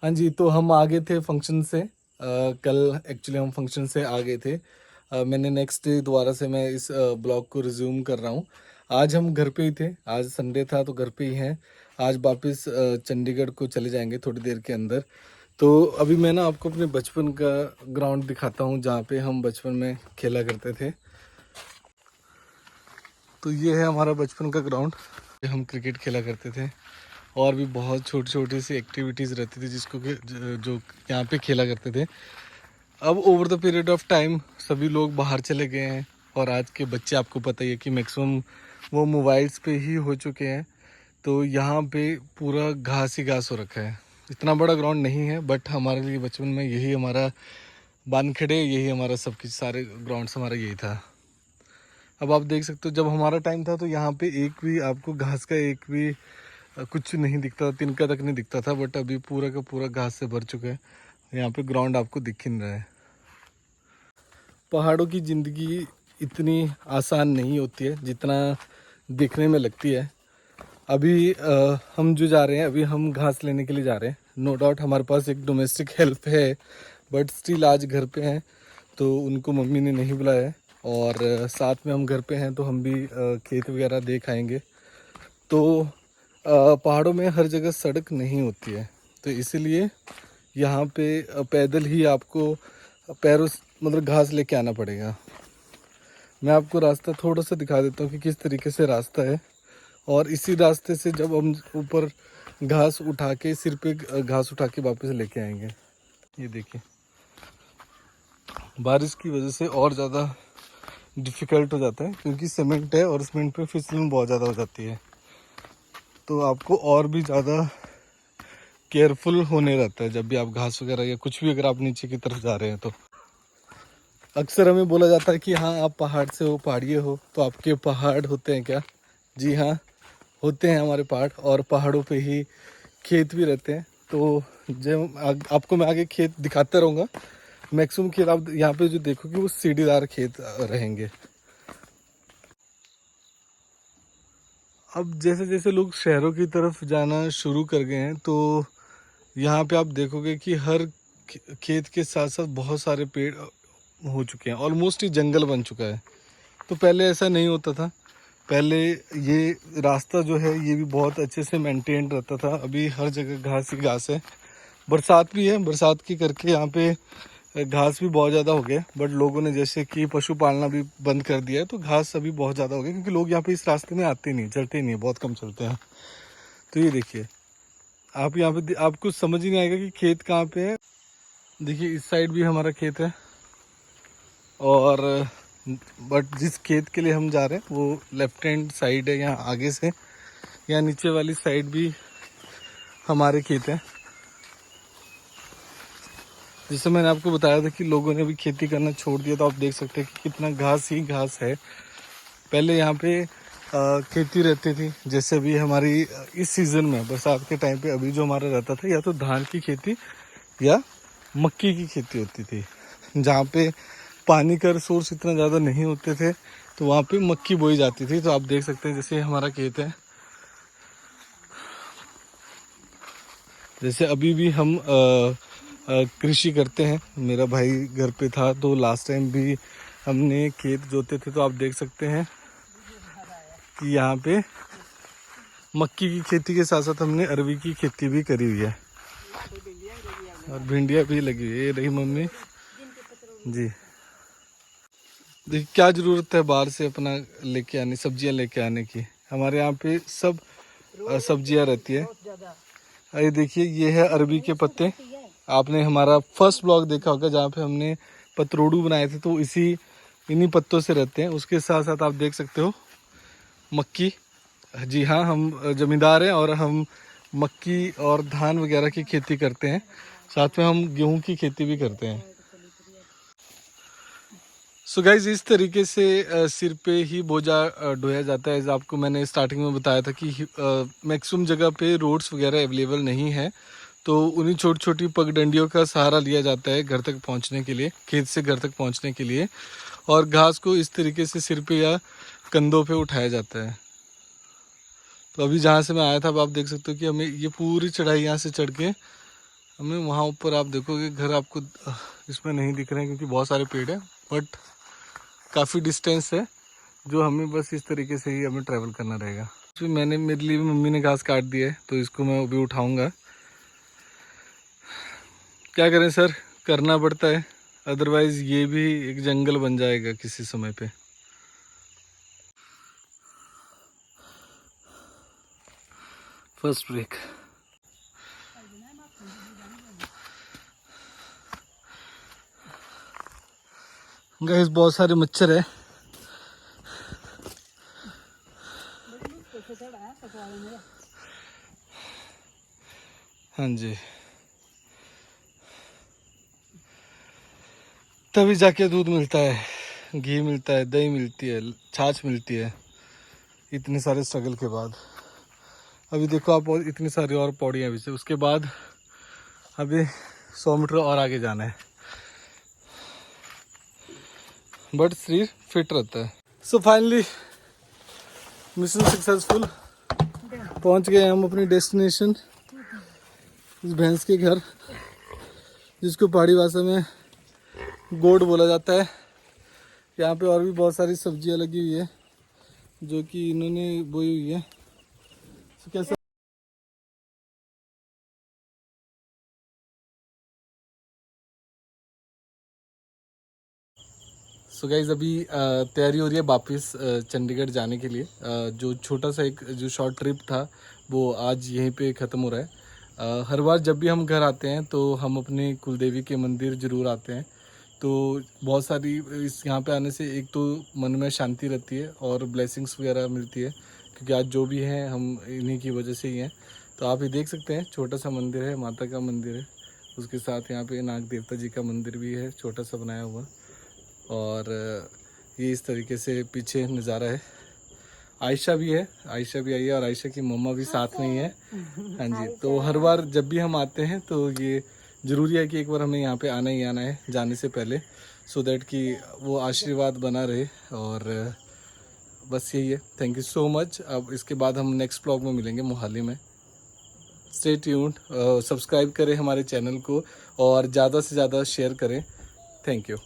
हाँ जी, तो हम आ गए थे फंक्शन से। कल एक्चुअली हम फंक्शन से आ गए थे। मैंने नेक्स्ट डे दोबारा से मैं इस ब्लॉग को रिज्यूम कर रहा हूँ। आज हम घर पे ही थे, आज संडे था तो घर पे ही हैं। आज वापस चंडीगढ़ को चले जाएंगे थोड़ी देर के अंदर। तो अभी मैं ना आपको अपने बचपन का ग्राउंड दिखाता हूँ जहाँ पे हम बचपन में खेला करते थे। तो ये है हमारा बचपन का ग्राउंड, हम क्रिकेट खेला करते थे और भी बहुत छोटी छोटी सी एक्टिविटीज़ रहती थी जिसको कि जो यहाँ पे खेला करते थे। अब over the period of time सभी लोग बाहर चले गए हैं और आज के बच्चे आपको पता ही है कि मैक्सिमम वो मोबाइल्स पे ही हो चुके हैं। तो यहाँ पे पूरा घास ही घास हो रखा है। इतना बड़ा ग्राउंड नहीं है बट हमारे लिए बचपन में यही हमारा बानखेड़े, यही हमारा सब कुछ, सारे ग्राउंड्स हमारा यही था। अब आप देख सकते हो जब हमारा टाइम था तो यहाँ पे एक भी आपको घास का एक भी कुछ नहीं दिखता था, तिनका तक नहीं दिखता था। बट अभी पूरा का पूरा घास से भर चुका है। यहाँ पे ग्राउंड आपको दिख ही नहीं रहा है। पहाड़ों की ज़िंदगी इतनी आसान नहीं होती है जितना देखने में लगती है। अभी हम जो जा रहे हैं, अभी हम घास लेने के लिए जा रहे हैं। नो डाउट हमारे पास एक डोमेस्टिक हेल्प है बट स्टिल आज घर पे हैं तो उनको मम्मी ने नहीं बुलाया है। और साथ में हम घर पे हैं तो हम भी खेत वगैरह देख आएंगे। तो पहाड़ों में हर जगह सड़क नहीं होती है तो इसीलिए यहाँ पे पैदल ही आपको पैरों मतलब घास लेके आना पड़ेगा। मैं आपको रास्ता थोड़ा सा दिखा देता हूँ कि किस तरीके से रास्ता है। और इसी रास्ते से जब हम ऊपर घास उठा के सिर पे घास उठा के वापस लेके आएंगे। ये देखिए, बारिश की वजह से और ज़्यादा डिफ़िकल्ट हो जाता है क्योंकि सीमेंट है और सीमेंट पे फिसलन बहुत ज़्यादा हो जाती है। तो आपको और भी ज़्यादा केयरफुल होने रहता है जब भी आप घास वगैरह या कुछ भी अगर आप नीचे की तरफ जा रहे हैं। तो अक्सर हमें बोला जाता है कि हाँ आप पहाड़ से हो, पहाड़िए हो, तो आपके पहाड़ होते हैं क्या? जी हाँ, होते हैं हमारे पहाड़। और पहाड़ों पे ही खेत भी रहते हैं। तो जब आपको मैं आगे खेत दिखाता रहूँगा। मैक्सिमम खेत आप यहाँ पे जो देखोगे वो सीढ़ीदार खेत रहेंगे। अब जैसे जैसे लोग शहरों की तरफ जाना शुरू कर गए हैं तो यहाँ पे आप देखोगे कि हर खेत के साथ साथ बहुत सारे पेड़ हो चुके हैं। ऑलमोस्ट ही जंगल बन चुका है। तो पहले ऐसा नहीं होता था। पहले ये रास्ता जो है ये भी बहुत अच्छे से मेंटेन रहता था। अभी हर जगह घास ही घास है। बरसात भी है, बरसात की करके यहाँ पे घास भी बहुत ज़्यादा हो गया। बट लोगों ने जैसे कि पशु पालना भी बंद कर दिया है तो घास अभी बहुत ज़्यादा हो गया क्योंकि लोग यहाँ पे इस रास्ते में आते नहीं, चलते नहीं, बहुत कम चलते हैं। तो ये देखिए, आप यहाँ पे आपको समझ ही नहीं आएगा कि खेत कहाँ पे है। देखिए इस साइड भी हमारा खेत है और बट जिस खेत के लिए हम जा रहे हैं वो लेफ्ट हैंड साइड है। यहाँ आगे से यहाँ नीचे वाली साइड भी हमारे खेत है। जैसे मैंने आपको बताया था कि लोगों ने भी खेती करना छोड़ दिया। तो आप देख सकते हैं कि कितना घास ही घास है। पहले यहाँ पे खेती रहती थी। जैसे अभी हमारी इस सीज़न में बरसात के टाइम पे अभी जो हमारा रहता था या तो धान की खेती या मक्की की खेती होती थी। जहाँ पे पानी का रिसोर्स इतना ज़्यादा नहीं होते थे तो वहाँ पे मक्की बोई जाती थी। तो आप देख सकते हैं जैसे हमारा खेत है। जैसे अभी भी हम कृषि करते हैं। मेरा भाई घर पे था तो लास्ट टाइम भी हमने खेत जोते थे। तो आप देख सकते हैं कि यहाँ पे मक्की की खेती के साथ साथ हमने अरवी की खेती भी करी हुई है और भिंडियाँ भी लगी हुई है। ये रही मम्मी जी। देखिए क्या ज़रूरत है बाहर से अपना लेके आने, सब्जियाँ लेके आने की। हमारे यहाँ पे सब सब्जियाँ रहती है। ये देखिए ये है अरबी के पत्ते। आपने हमारा फर्स्ट ब्लॉग देखा होगा जहाँ पे हमने पतरोड़ू बनाए थे तो इन्हीं पत्तों से रहते हैं। उसके साथ साथ आप देख सकते हो मक्की। जी हाँ, हम ज़मींदार हैं और हम मक्की और धान वगैरह की खेती करते हैं। साथ में हम गेहूं की खेती भी करते हैं। सो गाइज इस तरीके से सिर पे ही बोझा ढोया जाता है। जैसे आपको मैंने स्टार्टिंग में बताया था कि मैक्सिमम जगह पे रोड्स वगैरह अवेलेबल नहीं है तो उन्हीं छोटी छोटी पगडंडियों का सहारा लिया जाता है घर तक पहुंचने के लिए, खेत से घर तक पहुंचने के लिए। और घास को इस तरीके से सिर पे या कंधों पे उठाया जाता है। तो अभी जहाँ से मैं आया था अब आप देख सकते हो कि हमें ये पूरी चढ़ाई यहाँ से चढ़ के हमें वहाँ ऊपर आप देखोगे घर आपको इसमें नहीं दिख रहे हैं क्योंकि बहुत सारे पेड़ हैं, बट काफ़ी डिस्टेंस है जो हमें बस इस तरीके से ही हमें ट्रैवल करना रहेगा। तो मेरे लिए भी मम्मी ने घास काट दिया है तो इसको मैं अभी उठाऊँगा। क्या करें सर, करना पड़ता है, अदरवाइज़ ये भी एक जंगल बन जाएगा किसी समय पे। First break. गाइस बहुत सारे मच्छर है। हाँ जी, तभी जाके दूध मिलता है, घी मिलता है, दही मिलती है, छाछ मिलती है, इतने सारे स्ट्रगल के बाद। अभी देखो आप, और इतनी सारी और पौड़ियाँ भी से, उसके बाद अभी 100 मीटर और आगे जाना है, बट शरीर फिट रहता है। सो फाइनली मिशन सक्सेसफुल, पहुंच गए हम अपनी डेस्टिनेशन, इस भैंस के घर, जिसको पहाड़ी भाषा में गोड बोला जाता है। यहाँ पे और भी बहुत सारी सब्जियां लगी हुई है जो कि इन्होंने बोई हुई है। तो कैसा सो गाइज अभी तैयारी हो रही है वापस चंडीगढ़ जाने के लिए। जो छोटा सा एक जो शॉर्ट ट्रिप था वो आज यहीं पे ख़त्म हो रहा है। हर बार जब भी हम घर आते हैं तो हम अपने कुलदेवी के मंदिर ज़रूर आते हैं, तो बहुत सारी इस यहाँ पे आने से एक तो मन में शांति रहती है और ब्लेसिंग्स वगैरह मिलती है, क्योंकि आज जो भी है हम इन्हीं की वजह से ही हैं। तो आप ये देख सकते हैं, छोटा सा मंदिर है, माता का मंदिर है, उसके साथ यहाँ पे नाग देवता जी का मंदिर भी है छोटा सा बनाया हुआ। और ये इस तरीके से पीछे नज़ारा है। आयशा भी है, आयशा भी आई है और आयशा की मम्मा भी साथ में ही है। हाँ जी, तो हर बार जब भी हम आते हैं तो ये ज़रूरी है कि एक बार हमें यहाँ पे आना ही आना है जाने से पहले, सो दैट कि वो आशीर्वाद बना रहे। और बस यही है। Thank you so much. अब इसके बाद हम नेक्स्ट ब्लॉग में मिलेंगे मोहाली में। स्टे ट्यून्ड, सब्सक्राइब करें हमारे चैनल को और ज़्यादा से ज़्यादा शेयर करें। Thank you.